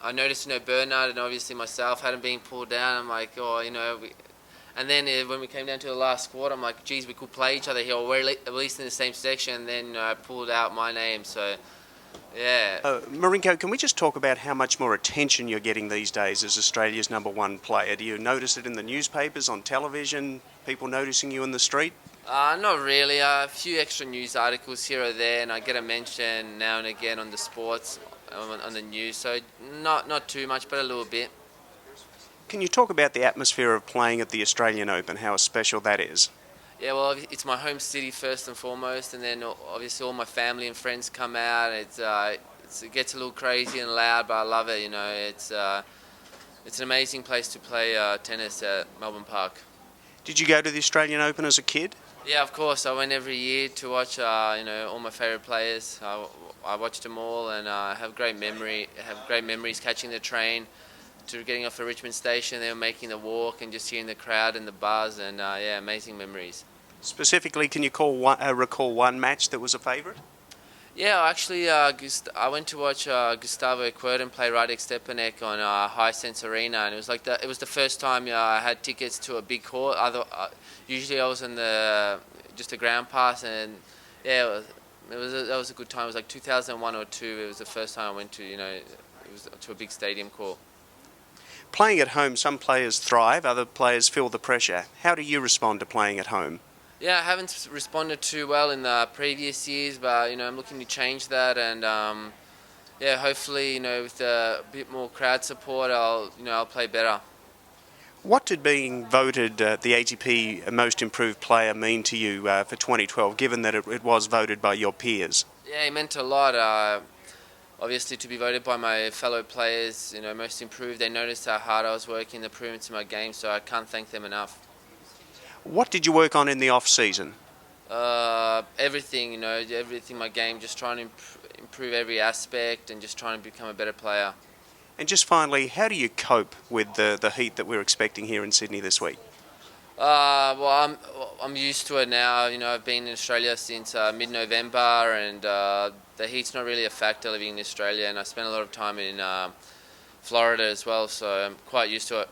I noticed, Bernard and obviously myself hadn't been pulled down. I'm like, oh, and then when we came down to the last quarter, I'm like, geez, we could play each other here, or we're at least in the same section. And then I pulled out my name, so yeah. Marinko, can we just talk about how much more attention you're getting these days as Australia's #1 player? Do you notice it in the newspapers, on television, people noticing you in the street? Not really. A few extra news articles here or there, and I get a mention now and again on the sports, on the news. So not too much, but a little bit. Can you talk about the atmosphere of playing at the Australian Open, how special that is? Yeah, well, it's my home city first and foremost, and then obviously all my family and friends come out. It gets a little crazy and loud, but I love it. It's an amazing place to play tennis at Melbourne Park. Did you go to the Australian Open as a kid? Yeah, of course. I went every year to watch, all my favourite players. I watched them all, and have great memories catching the train to getting off at Richmond Station. They were making the walk and just hearing the crowd and the buzz, and amazing memories. Specifically, can you recall one match that was a favourite? Yeah, actually, I went to watch Gustavo Kuerten play Radek Stepanek on Hisense Arena, and it was the first time I had tickets to a big court. Usually, I was in just a ground pass, and yeah, that was a good time. It was like 2001 or 2. It was the first time I went to it was to a big stadium court. Playing at home, some players thrive, other players feel the pressure. How do you respond to playing at home? Yeah, I haven't responded too well in the previous years, but I'm looking to change that, and hopefully, with a bit more crowd support, I'll play better. What did being voted the ATP Most Improved Player mean to you for 2012, given that it was voted by your peers? Yeah, it meant a lot. Obviously, to be voted by my fellow players, most improved, they noticed how hard I was working, the improvements in my game, so I can't thank them enough. What did you work on in the off-season? Everything, everything in my game, just trying to improve every aspect and just trying to become a better player. And just finally, how do you cope with the heat that we're expecting here in Sydney this week? Well, I'm used to it now. I've been in Australia since mid-November, and the heat's not really a factor living in Australia, and I spent a lot of time in Florida as well, so I'm quite used to it.